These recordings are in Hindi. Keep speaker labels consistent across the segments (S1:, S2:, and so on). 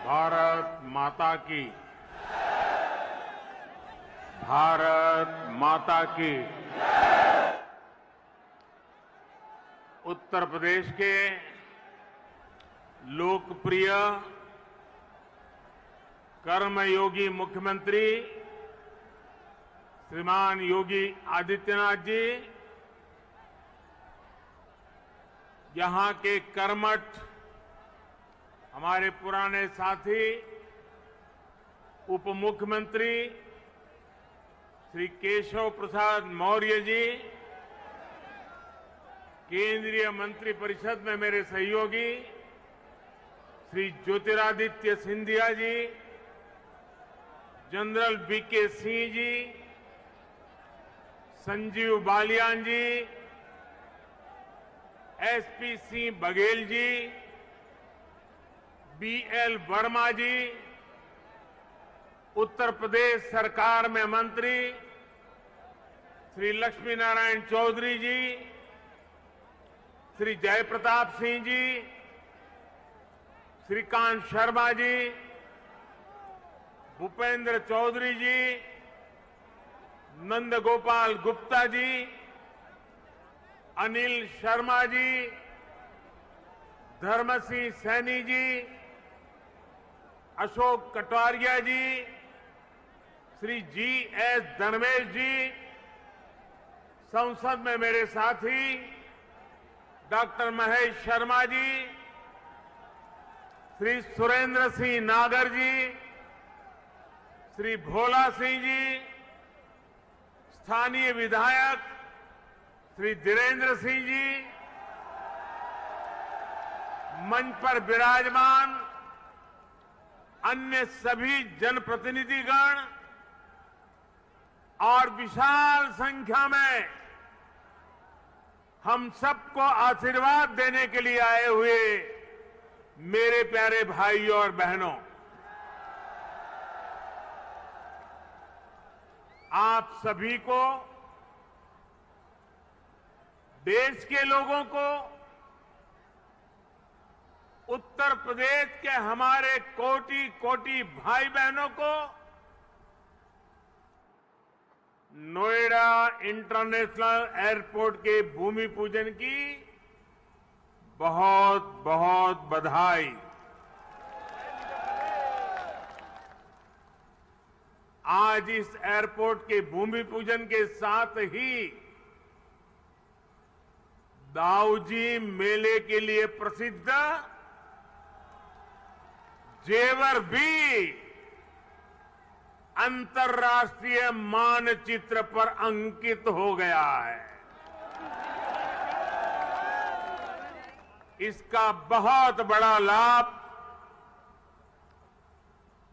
S1: भारत माता की। भारत माता की। उत्तर प्रदेश के लोकप्रिय कर्मयोगी मुख्यमंत्री श्रीमान योगी आदित्यनाथ जी यहां के कर्मठ हमारे पुराने साथी उप मुख्यमंत्री श्री केशव प्रसाद मौर्य जी, केंद्रीय मंत्रिपरिषद में मेरे सहयोगी श्री ज्योतिरादित्य सिंधिया जी, जनरल वीके सिंह जी, संजीव बालियान जी, एसपी सिंह बघेल जी, बीएल वर्मा जी, उत्तर प्रदेश सरकार में मंत्री श्री लक्ष्मी नारायण चौधरी जी, श्री जयप्रताप सिंह जी, श्रीकांत शर्मा जी, भूपेंद्र चौधरी जी, नंदगोपाल गुप्ता जी, अनिल शर्मा जी, धर्मसिंह सैनी जी, अशोक कटारिया जी, श्री जी.एस. धर्मेश जी, संसद में मेरे साथी डॉक्टर महेश शर्मा जी, श्री सुरेंद्र सिंह नागर जी, श्री भोला सिंह जी, स्थानीय विधायक श्री धीरेन्द्र सिंह जी, मंच पर विराजमान अन्य सभी जनप्रतिनिधिगण और विशाल संख्या में हम सबको आशीर्वाद देने के लिए आए हुए मेरे प्यारे भाइयों और बहनों, आप सभी को, देश के लोगों को, उत्तर प्रदेश के हमारे कोटि कोटि भाई बहनों को नोएडा इंटरनेशनल एयरपोर्ट के भूमि पूजन की बहुत बहुत बधाई। आज इस एयरपोर्ट के भूमि पूजन के साथ ही दाऊजी मेले के लिए प्रसिद्ध जेवर भी अंतर्राष्ट्रीय मानचित्र पर अंकित हो गया है। इसका बहुत बड़ा लाभ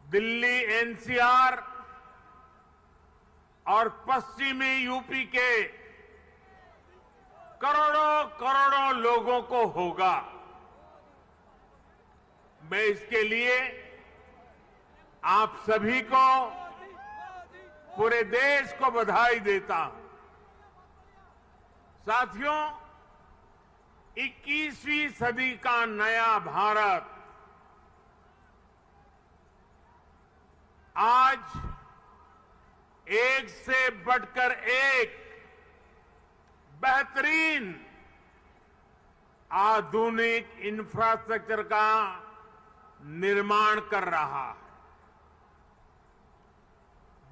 S1: दिल्ली एनसीआर और पश्चिमी यूपी के करोड़ों करोड़ों लोगों को होगा। मैं इसके लिए आप सभी को, पूरे देश को बधाई देता हूं। साथियों, 21वीं सदी का नया भारत आज एक से बढ़कर एक बेहतरीन आधुनिक इंफ्रास्ट्रक्चर का निर्माण कर रहा है।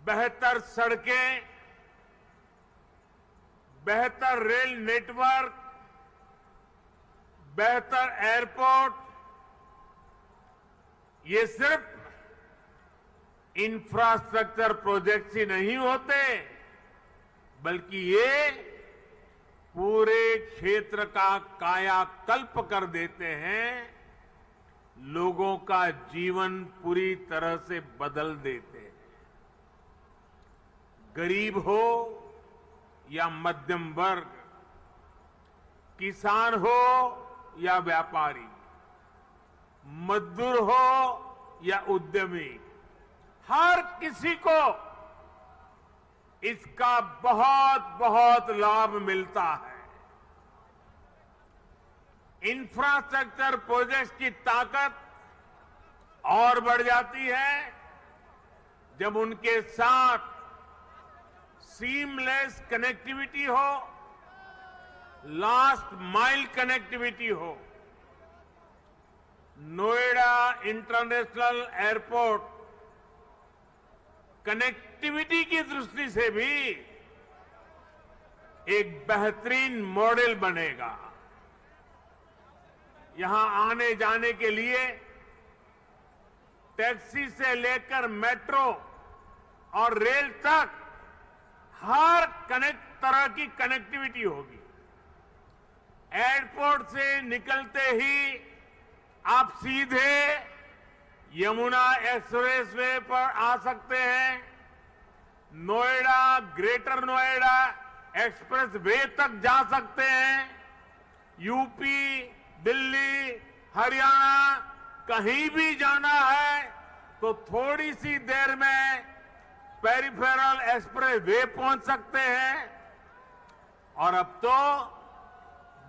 S1: बेहतर सड़कें, बेहतर रेल नेटवर्क, बेहतर एयरपोर्ट, ये सिर्फ इंफ्रास्ट्रक्चर प्रोजेक्ट्स ही नहीं होते, बल्कि ये पूरे क्षेत्र का कायाकल्प कर देते हैं, लोगों का जीवन पूरी तरह से बदल देते हैं। गरीब हो या मध्यम वर्ग, किसान हो या व्यापारी, मजदूर हो या उद्यमी, हर किसी को इसका बहुत बहुत लाभ मिलता है। इंफ्रास्ट्रक्चर प्रोजेक्ट्स की ताकत और बढ़ जाती है जब उनके साथ सीमलेस कनेक्टिविटी हो, लास्ट माइल कनेक्टिविटी हो। नोएडा इंटरनेशनल एयरपोर्ट कनेक्टिविटी की दृष्टि से भी एक बेहतरीन मॉडल बनेगा। यहां आने जाने के लिए टैक्सी से लेकर मेट्रो और रेल तक हर तरह की कनेक्टिविटी होगी। एयरपोर्ट से निकलते ही आप सीधे यमुना एक्सप्रेस वे पर आ सकते हैं। Noida, greater Noida express way तक जा सकते हैं। यूपी, दिल्ली, हरियाणा कहीं भी जाना है तो थोड़ी सी देर में पेरिफेरल एक्सप्रेस वे पहुंच सकते हैं। और अब तो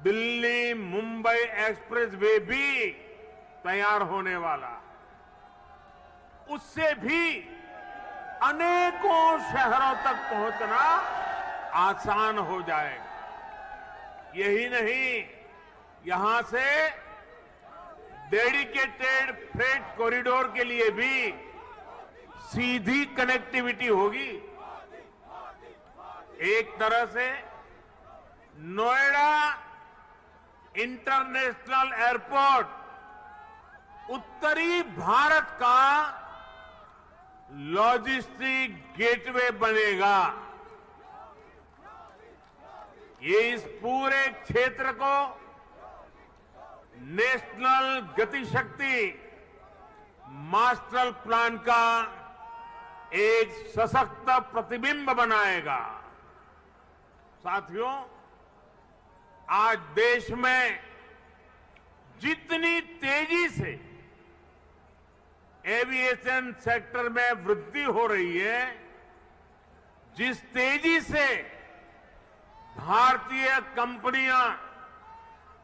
S1: दिल्ली मुंबई एक्सप्रेस वे भी तैयार होने वाला है। उससे भी अनेकों शहरों तक पहुंचना आसान हो जाएगा। यही नहीं, यहां से डेडिकेटेड फ्रेट कॉरिडोर के लिए भी सीधी कनेक्टिविटी होगी। एक तरह से नोएडा इंटरनेशनल एयरपोर्ट उत्तरी भारत का लॉजिस्टिक गेटवे बनेगा। ये इस पूरे क्षेत्र को नेशनल गतिशक्ति मास्टर प्लान का एक सशक्त प्रतिबिंब बनाएगा। साथियों, आज देश में जितनी तेजी से एविएशन सेक्टर में वृद्धि हो रही है, जिस तेजी से भारतीय कंपनियां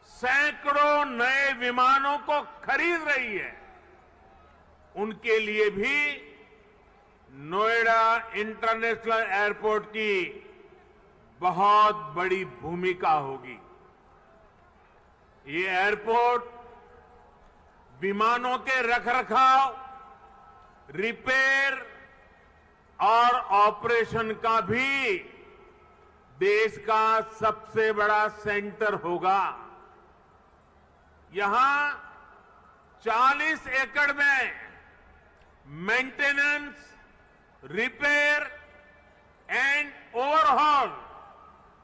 S1: सैकड़ों नए विमानों को खरीद रही है, उनके लिए भी नोएडा इंटरनेशनल एयरपोर्ट की बहुत बड़ी भूमिका होगी। ये एयरपोर्ट विमानों के रखरखाव, रिपेयर और ऑपरेशन का भी देश का सबसे बड़ा सेंटर होगा। यहां 40 एकड़ में maintenance, repair and overhaul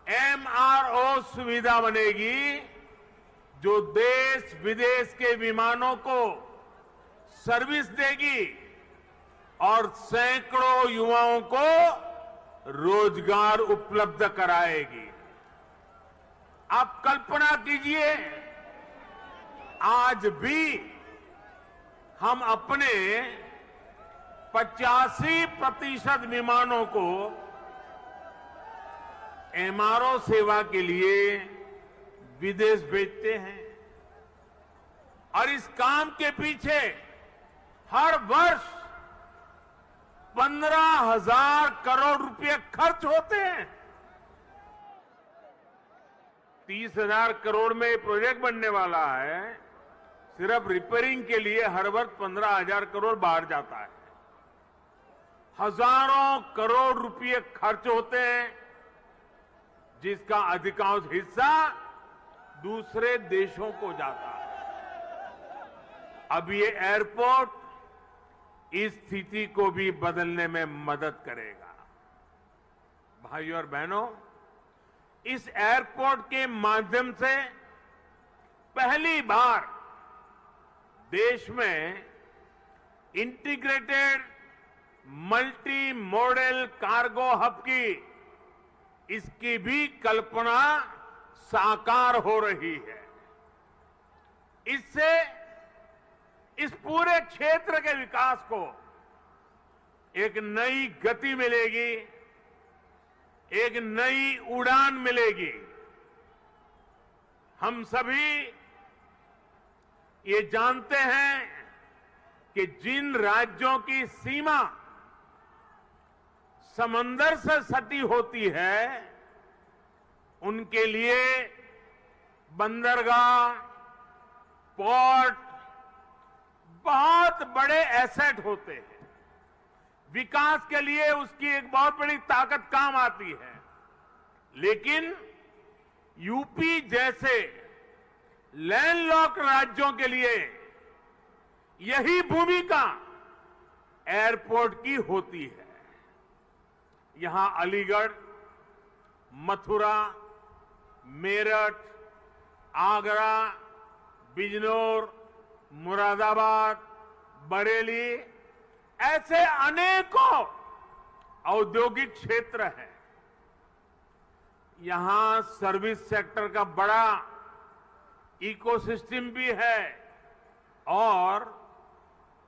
S1: MRO सुविधा बनेगी, जो देश विदेश के विमानों को सर्विस देगी और सैकड़ों युवाओं को रोजगार उपलब्ध कराएगी। आप कल्पना कीजिए, आज भी हम अपने 85% विमानों को MRO सेवा के लिए विदेश भेजते हैं। और इस काम के पीछे हर वर्ष 15,000 करोड़ रुपए खर्च होते हैं। 30,000 करोड़ में प्रोजेक्ट बनने वाला है। सिर्फ रिपेयरिंग के लिए हर वर्ष 15,000 करोड़ बाहर जाता है। हजारों करोड़ रुपए खर्च होते हैं, जिसका अधिकांश हिस्सा दूसरे देशों को जाता है। अब ये एयरपोर्ट इस स्थिति को भी बदलने में मदद करेगा। भाइयों और बहनों, इस एयरपोर्ट के माध्यम से पहली बार देश में integrated multi modal cargo hub की इसकी भी कल्पना साकार हो रही है। इससे इस पूरे क्षेत्र के विकास को एक नई गति मिलेगी, एक नई उड़ान मिलेगी। हम सभी ये जानते हैं कि जिन राज्यों की सीमा समंदर से सटी होती है उनके लिए बंदरगाह, पोर्ट बहुत बड़े एसेट होते हैं। विकास के लिए उसकी एक बहुत बड़ी ताकत काम आती है। लेकिन यूपी जैसे लैंडलॉक्ड राज्यों के लिए यही भूमिका एयरपोर्ट की होती है। यहां अलीगढ़, मथुरा, मेरठ, आगरा, बिजनौर, मुरादाबाद, बरेली ऐसे अनेकों औद्योगिक क्षेत्र हैं। यहां सर्विस सेक्टर का बड़ा इकोसिस्टम भी है और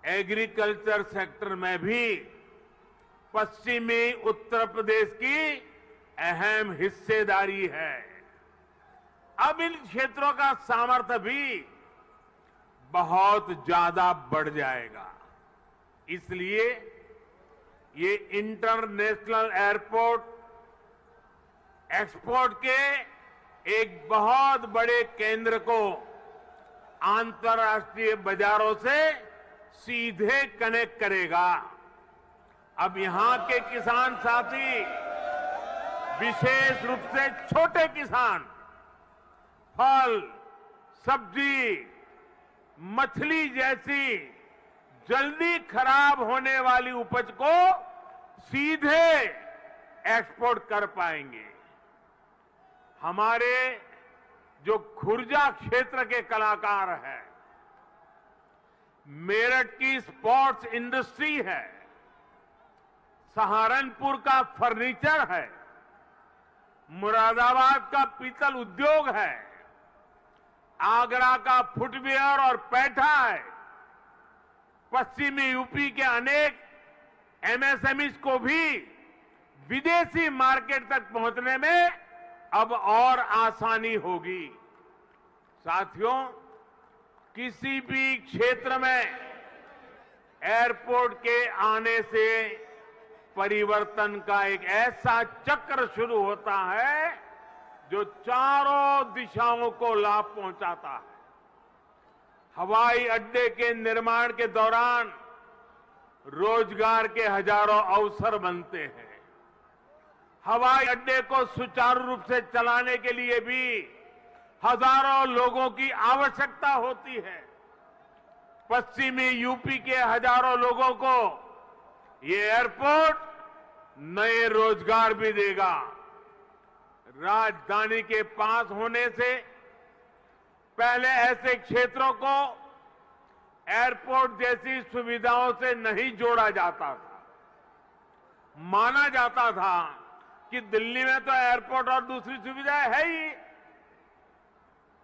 S1: एग्रीकल्चर सेक्टर में भी पश्चिमी उत्तर प्रदेश की अहम हिस्सेदारी है। अब इन क्षेत्रों का सामर्थ्य भी बहुत ज्यादा बढ़ जाएगा। इसलिए ये इंटरनेशनल एयरपोर्ट एक्सपोर्ट के एक बहुत बड़े केंद्र को अंतर्राष्ट्रीय बाजारों से सीधे कनेक्ट करेगा। अब यहां के किसान साथी, विशेष रूप से छोटे किसान, फल, सब्जी, मछली जैसी जल्दी खराब होने वाली उपज को सीधे एक्सपोर्ट कर पाएंगे। हमारे जो खुर्जा क्षेत्र के कलाकार हैं, मेरठ की स्पोर्ट्स इंडस्ट्री है, सहारनपुर का फर्नीचर है, मुरादाबाद का पीतल उद्योग है, आगरा का फुटवियर और पैठा है, पश्चिमी यूपी के अनेक एमएसएमईज को भी विदेशी मार्केट तक पहुंचने में अब और आसानी होगी। साथियों, किसी भी क्षेत्र में एयरपोर्ट के आने से परिवर्तन का एक ऐसा चक्र शुरू होता है जो चारों दिशाओं को लाभ पहुंचाता है। हवाई अड्डे के निर्माण के दौरान रोजगार के हजारों अवसर बनते हैं। हवाई अड्डे को सुचारू रूप से चलाने के लिए भी हजारों लोगों की आवश्यकता होती है। पश्चिमी यूपी के हजारों लोगों को ये एयरपोर्ट नए रोजगार भी देगा। राजधानी के पास होने से पहले ऐसे क्षेत्रों को एयरपोर्ट जैसी सुविधाओं से नहीं जोड़ा जाता था। माना जाता था कि दिल्ली में तो एयरपोर्ट और दूसरी सुविधाएं है ही।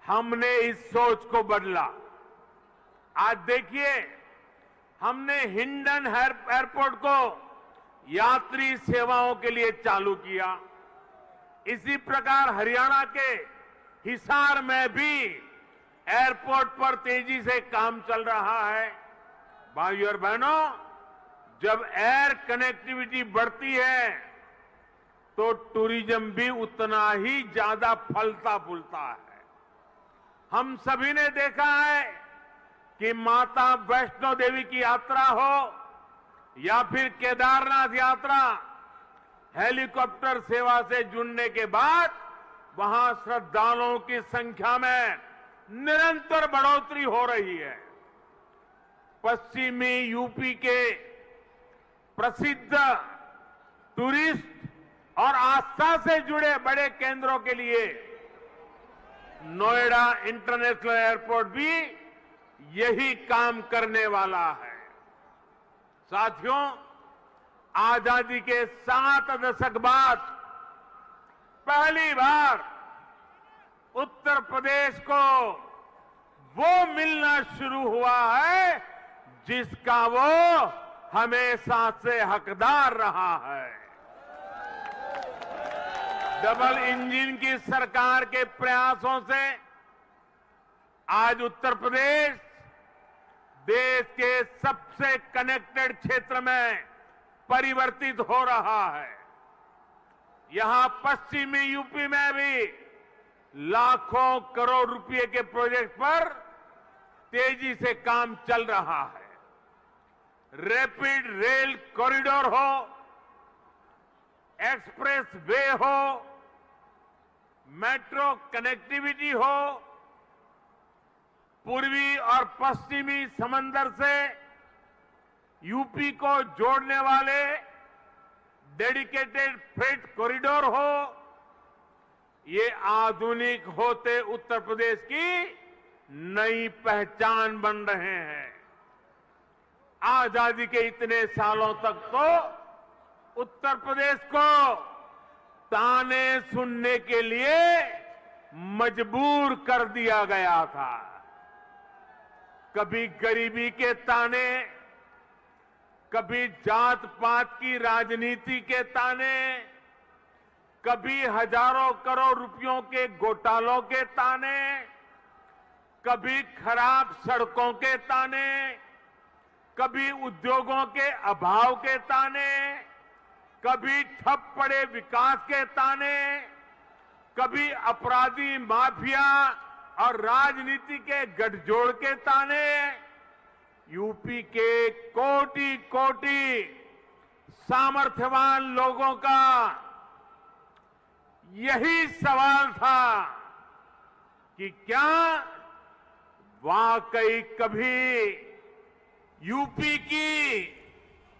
S1: हमने इस सोच को बदला। आज देखिए, हमने हिंडन एयरपोर्ट को यात्री सेवाओं के लिए चालू किया। इसी प्रकार हरियाणा के हिसार में भी एयरपोर्ट पर तेजी से काम चल रहा है। भाइयों और बहनों, जब एयर कनेक्टिविटी बढ़ती है तो टूरिज्म भी उतना ही ज्यादा फलता फूलता है। हम सभी ने देखा है कि माता वैष्णो देवी की यात्रा हो या फिर केदारनाथ यात्रा, हेलीकॉप्टर सेवा से जुड़ने के बाद वहां श्रद्धालुओं की संख्या में निरंतर बढ़ोतरी हो रही है। पश्चिमी यूपी के प्रसिद्ध टूरिस्ट और आस्था से जुड़े बड़े केंद्रों के लिए नोएडा इंटरनेशनल एयरपोर्ट भी यही काम करने वाला है। साथियों, आजादी के 7 दशक बाद पहली बार उत्तर प्रदेश को वो मिलना शुरू हुआ है जिसका वो हमेशा से हकदार रहा है। डबल इंजन की सरकार के प्रयासों से आज उत्तर प्रदेश देश के सबसे कनेक्टेड क्षेत्र में परिवर्तित हो रहा है। यहां पश्चिमी यूपी में भी लाखों करोड़ रुपए के प्रोजेक्ट पर तेजी से काम चल रहा है। रैपिड रेल कॉरिडोर हो, एक्सप्रेस वे हो, मेट्रो कनेक्टिविटी हो, पूर्वी और पश्चिमी समंदर से यूपी को जोड़ने वाले डेडिकेटेड फ्रेट कॉरिडोर हो, ये आधुनिक होते उत्तर प्रदेश की नई पहचान बन रहे हैं। आजादी के इतने सालों तक तो उत्तर प्रदेश को ताने सुनने के लिए मजबूर कर दिया गया था। कभी गरीबी के ताने, कभी जात पात की राजनीति के ताने, कभी हजारों करोड़ रुपयों के घोटालों के ताने, कभी खराब सड़कों के ताने, कभी उद्योगों के अभाव के ताने, कभी ठप पड़े विकास के ताने, कभी अपराधी माफिया और राजनीति के गठजोड़ के ताने। यूपी के कोटि कोटि सामर्थ्यवान लोगों का यही सवाल था कि क्या वाकई कभी यूपी की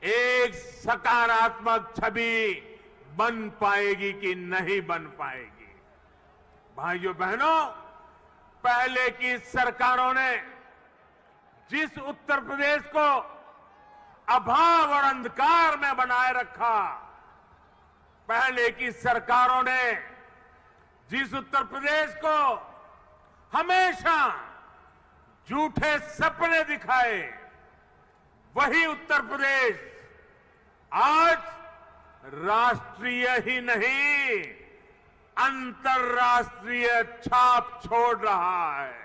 S1: एक सकारात्मक छवि बन पाएगी कि नहीं बन पाएगी। भाइयों बहनों, पहले की सरकारों ने जिस उत्तर प्रदेश को अभाव और अंधकार में बनाए रखा, पहले की सरकारों ने जिस उत्तर प्रदेश को हमेशा झूठे सपने दिखाए, वही उत्तर प्रदेश आज राष्ट्रीय ही नहीं अंतर्राष्ट्रीय छाप छोड़ रहा है।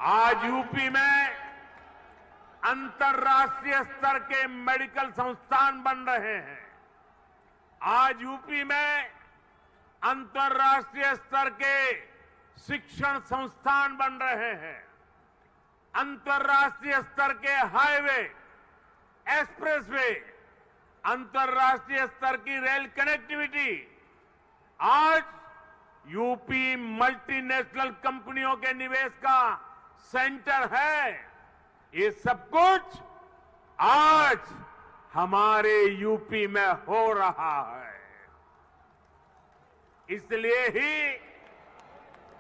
S1: आज यूपी में अंतर्राष्ट्रीय स्तर के मेडिकल संस्थान बन रहे हैं। आज यूपी में अंतर्राष्ट्रीय स्तर के शिक्षण संस्थान बन रहे हैं। अंतर्राष्ट्रीय स्तर के हाईवे, एक्सप्रेसवे, अंतर्राष्ट्रीय स्तर की रेल कनेक्टिविटी। आज यूपी मल्टीनेशनल कंपनियों के निवेश का सेंटर है। ये सब कुछ आज हमारे यूपी में हो रहा है। इसलिए ही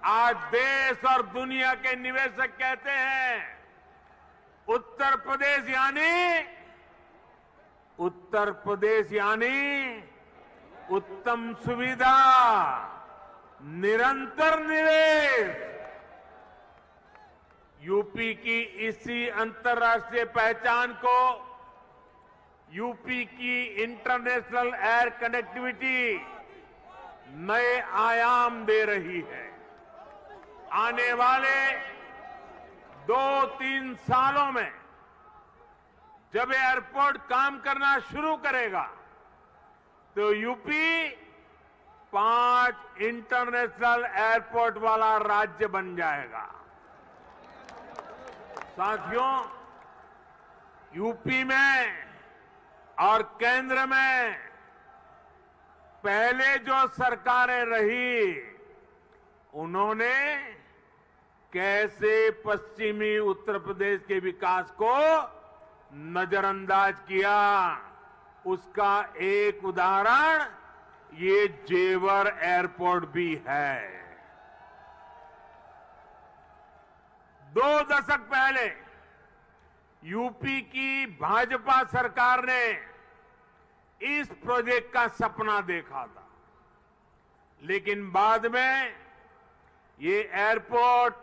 S1: आज देश और दुनिया के निवेशक कहते हैं, उत्तर प्रदेश यानी उत्तम सुविधा, निरंतर निवेश। यूपी की इसी अंतर्राष्ट्रीय पहचान को यूपी की इंटरनेशनल एयर कनेक्टिविटी नए आयाम दे रही है। आने वाले 2-3 सालों में जब एयरपोर्ट काम करना शुरू करेगा तो यूपी 5 इंटरनेशनल एयरपोर्ट वाला राज्य बन जाएगा। साथियों, यूपी में और केंद्र में पहले जो सरकारें रही, उन्होंने कैसे पश्चिमी उत्तर प्रदेश के विकास को नजरअंदाज किया, उसका एक उदाहरण ये जेवर एयरपोर्ट भी है। 2 दशक पहले यूपी की भाजपा सरकार ने इस प्रोजेक्ट का सपना देखा था, लेकिन बाद में ये एयरपोर्ट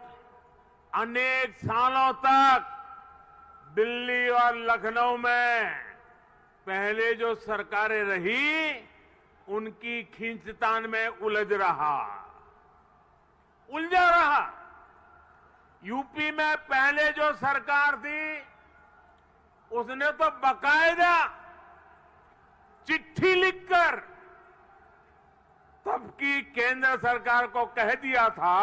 S1: अनेक सालों तक दिल्ली और लखनऊ में पहले जो सरकारें रही, उनकी खींचतान में उलझा रहा। यूपी में पहले जो सरकार थी उसने तो बकायदा चिट्ठी लिखकर तब की केंद्र सरकार को कह दिया था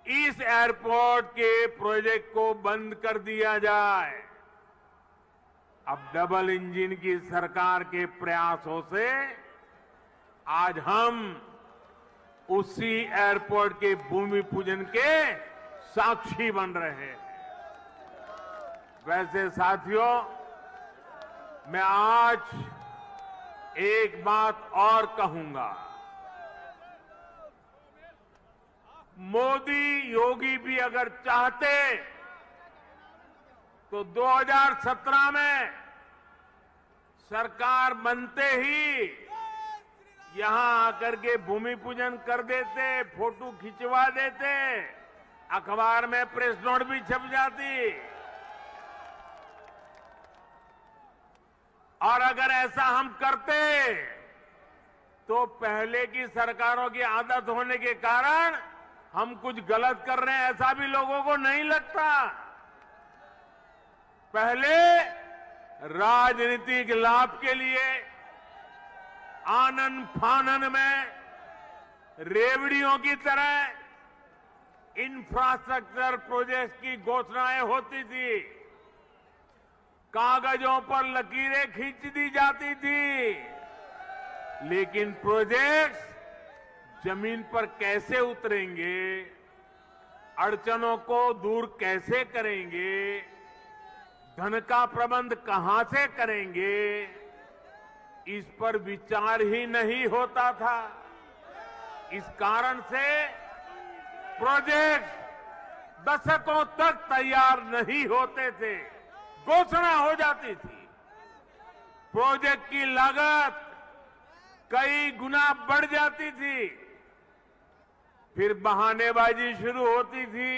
S1: इस एयरपोर्ट के प्रोजेक्ट को बंद कर दिया जाए। अब डबल इंजन की सरकार के प्रयासों से आज हम उसी एयरपोर्ट के भूमि पूजन के साक्षी बन रहे हैं। वैसे साथियों, मैं आज एक बात और कहूंगा। मोदी योगी भी अगर चाहते तो 2017 में सरकार बनते ही यहां आकर के भूमि पूजन कर देते, फोटो खिंचवा देते, अखबार में प्रेस नोट भी छप जाती। और अगर ऐसा हम करते तो पहले की सरकारों की आदत होने के कारण हम कुछ गलत कर रहे हैं ऐसा भी लोगों को नहीं लगता। पहले राजनीतिक लाभ के लिए आनन फानन में रेवड़ियों की तरह इंफ्रास्ट्रक्चर प्रोजेक्ट की घोषणाएं होती थी, कागजों पर लकीरें खींच दी जाती थी, लेकिन प्रोजेक्ट्स जमीन पर कैसे उतरेंगे, अड़चनों को दूर कैसे करेंगे, धन का प्रबंध कहां से करेंगे, इस पर विचार ही नहीं होता था। इस कारण से प्रोजेक्ट दशकों तक तैयार नहीं होते थे, घोषणा हो जाती थी। प्रोजेक्ट की लागत कई गुना बढ़ जाती थी, फिर बहानेबाजी शुरू होती थी,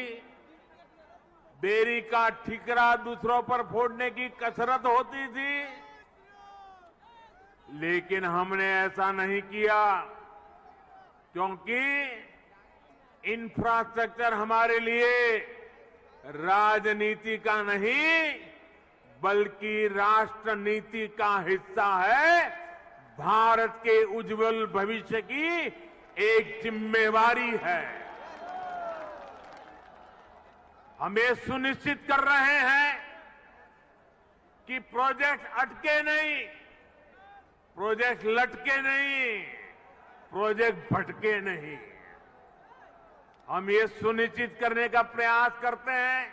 S1: देरी का ठिकरा दूसरों पर फोड़ने की कसरत होती थी। लेकिन हमने ऐसा नहीं किया, क्योंकि इंफ्रास्ट्रक्चर हमारे लिए राजनीति का नहीं बल्कि राष्ट्र नीति का हिस्सा है, भारत के उज्जवल भविष्य की एक जिम्मेवारी है। हम ये सुनिश्चित कर रहे हैं कि प्रोजेक्ट अटके नहीं, प्रोजेक्ट लटके नहीं, प्रोजेक्ट भटके नहीं। हम ये सुनिश्चित करने का प्रयास करते हैं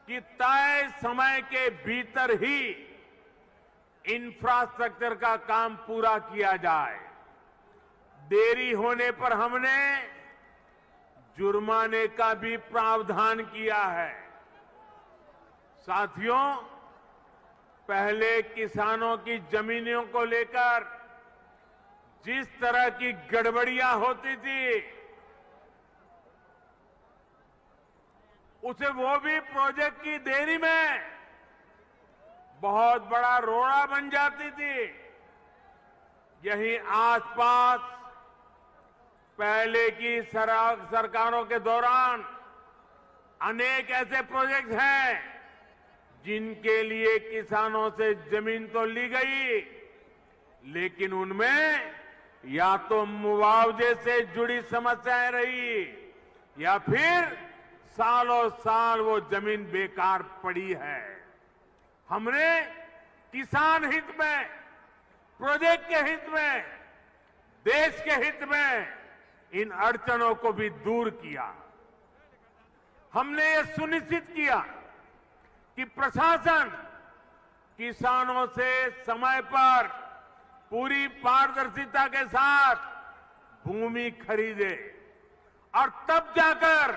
S1: कि तय समय के भीतर ही इंफ्रास्ट्रक्चर का काम पूरा किया जाए। देरी होने पर हमने जुर्माने का भी प्रावधान किया है। साथियों, पहले किसानों की जमीनों को लेकर जिस तरह की गड़बड़ियां होती थी, उसे वो भी प्रोजेक्ट की देरी में बहुत बड़ा रोड़ा बन जाती थी। यही आसपास पहले की सरकारों के दौरान अनेक ऐसे प्रोजेक्ट हैं जिनके लिए किसानों से जमीन तो ली गई, लेकिन उनमें या तो मुआवजे से जुड़ी समस्याएं रही या फिर सालों साल वो जमीन बेकार पड़ी है। हमने किसान हित में, प्रोजेक्ट के हित में, देश के हित में इन अड़चनों को भी दूर किया। हमने ये सुनिश्चित किया कि प्रशासन किसानों से समय पर पूरी पारदर्शिता के साथ भूमि खरीदे और तब जाकर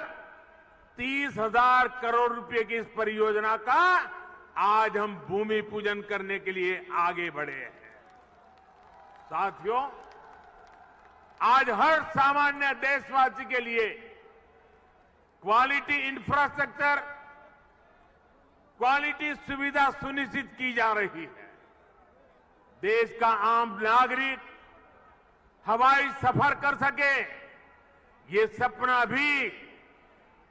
S1: 30,000 करोड़ रुपए की इस परियोजना का आज हम भूमि पूजन करने के लिए आगे बढ़े हैं। साथियों, आज हर सामान्य देशवासी के लिए क्वालिटी इंफ्रास्ट्रक्चर, क्वालिटी सुविधा सुनिश्चित की जा रही है। देश का आम नागरिक हवाई सफर कर सके, ये सपना भी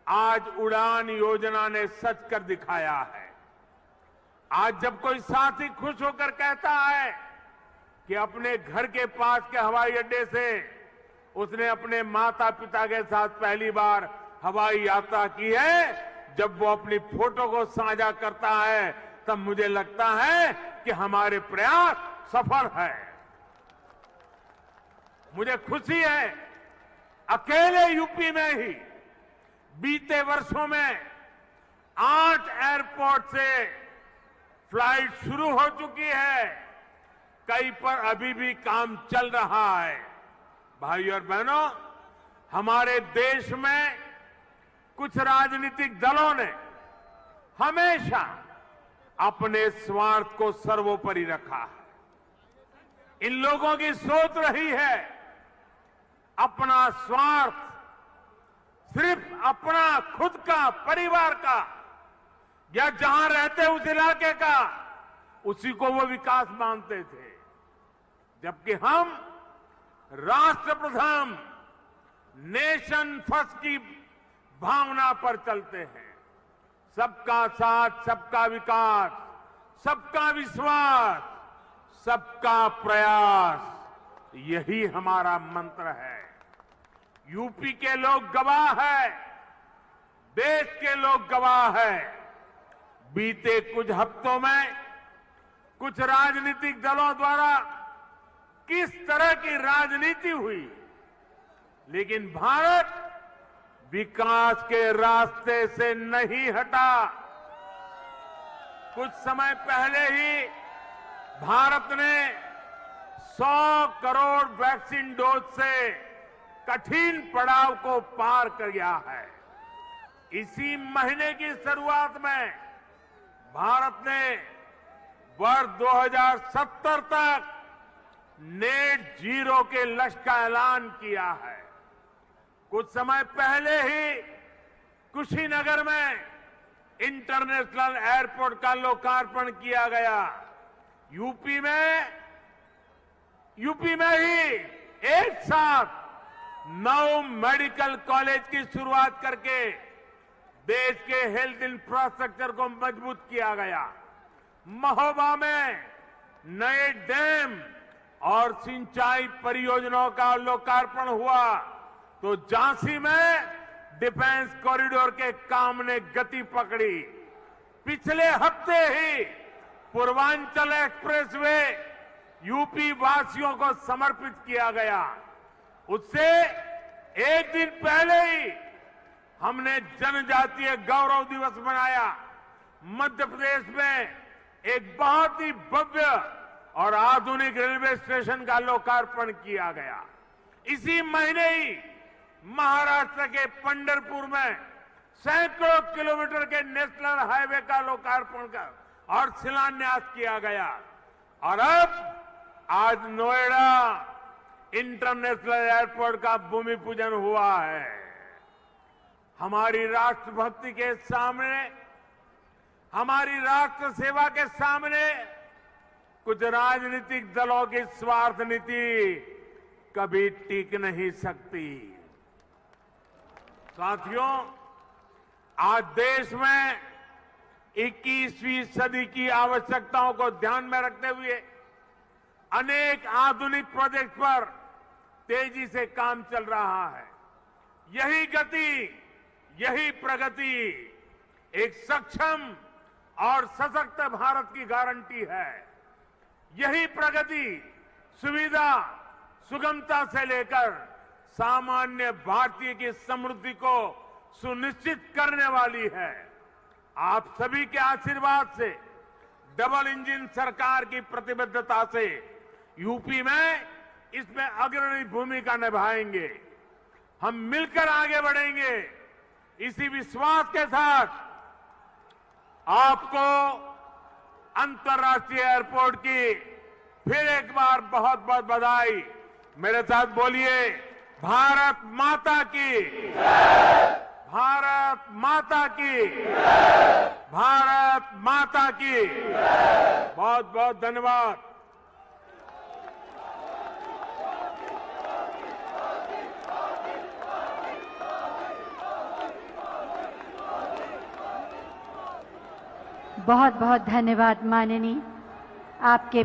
S1: आज उड़ान योजना ने सच कर दिखाया है। आज जब कोई साथी खुश होकर कहता है कि अपने घर के पास के हवाई अड्डे से उसने अपने माता पिता के साथ पहली बार हवाई यात्रा की है, जब वो अपनी फोटो को साझा करता है, तब मुझे लगता है कि हमारे प्रयास सफल है। मुझे खुशी है, अकेले यूपी में ही बीते वर्षों में 8 एयरपोर्ट से फ्लाइट शुरू हो चुकी है, कई पर अभी भी काम चल रहा है। भाइयों और बहनों, हमारे देश में कुछ राजनीतिक दलों ने हमेशा अपने स्वार्थ को सर्वोपरि रखा है। इन लोगों की सोच रही है अपना स्वार्थ, सिर्फ अपना खुद का, परिवार का, या जहां रहते उस इलाके का, उसी को वो विकास मानते थे। जबकि हम राष्ट्र प्रथम, नेशन फर्स्ट की भावना पर चलते हैं। सबका साथ, सबका विकास, सबका विश्वास, सबका प्रयास, यही हमारा मंत्र है। यूपी के लोग गवाह है, देश के लोग गवाह है। बीते कुछ हफ्तों में कुछ राजनीतिक दलों द्वारा किस तरह की राजनीति हुई, लेकिन भारत विकास के रास्ते से नहीं हटा। कुछ समय पहले ही भारत ने 100 करोड़ वैक्सीन डोज से कठिन पड़ाव को पार कर गया है। इसी महीने की शुरुआत में भारत ने वर्ष 2070 तक नेट जीरो के लक्ष्य का ऐलान किया है। कुछ समय पहले ही कुशीनगर में इंटरनेशनल एयरपोर्ट का लोकार्पण किया गया। यूपी में ही एक साथ 9 मेडिकल कॉलेज की शुरुआत करके देश के हेल्थ इंफ्रास्ट्रक्चर को मजबूत किया गया। महोबा में नए डैम और सिंचाई परियोजनाओं का लोकार्पण हुआ, तो झांसी में डिफेंस कॉरिडोर के काम ने गति पकड़ी। पिछले हफ्ते ही पूर्वांचल एक्सप्रेसवे यूपी वासियों को समर्पित किया गया। उससे एक दिन पहले ही हमने जनजातीय गौरव दिवस मनाया। मध्य प्रदेश में एक बहुत ही भव्य और आधुनिक रेलवे स्टेशन का लोकार्पण किया गया। इसी महीने ही महाराष्ट्र के पंढरपुर में सैकड़ों किलोमीटर के नेशनल हाईवे का लोकार्पण कर और शिलान्यास किया गया। और अब आज नोएडा इंटरनेशनल एयरपोर्ट का भूमि पूजन हुआ है। हमारी राष्ट्रभक्ति के सामने, हमारी राष्ट्र सेवा के सामने कुछ राजनीतिक दलों की स्वार्थ नीति कभी टिक नहीं सकती। साथियों, आज देश में 21वीं सदी की आवश्यकताओं को ध्यान में रखते हुए अनेक आधुनिक प्रोजेक्ट पर तेजी से काम चल रहा है। यही गति, यही प्रगति एक सक्षम और सशक्त भारत की गारंटी है। यही प्रगति सुविधा, सुगमता से लेकर सामान्य भारतीय की समृद्धि को सुनिश्चित करने वाली है। आप सभी के आशीर्वाद से, डबल इंजन सरकार की प्रतिबद्धता से यूपी में इसमें अग्रणी भूमिका निभाएंगे। हम मिलकर आगे बढ़ेंगे। इसी विश्वास के साथ आपको अंतर्राष्ट्रीय एयरपोर्ट की फिर एक बार बहुत बहुत बधाई। मेरे साथ बोलिए, भारत माता की, भारत माता की, भारत माता की। बहुत बहुत धन्यवाद।
S2: बहुत बहुत धन्यवाद माननीय आपके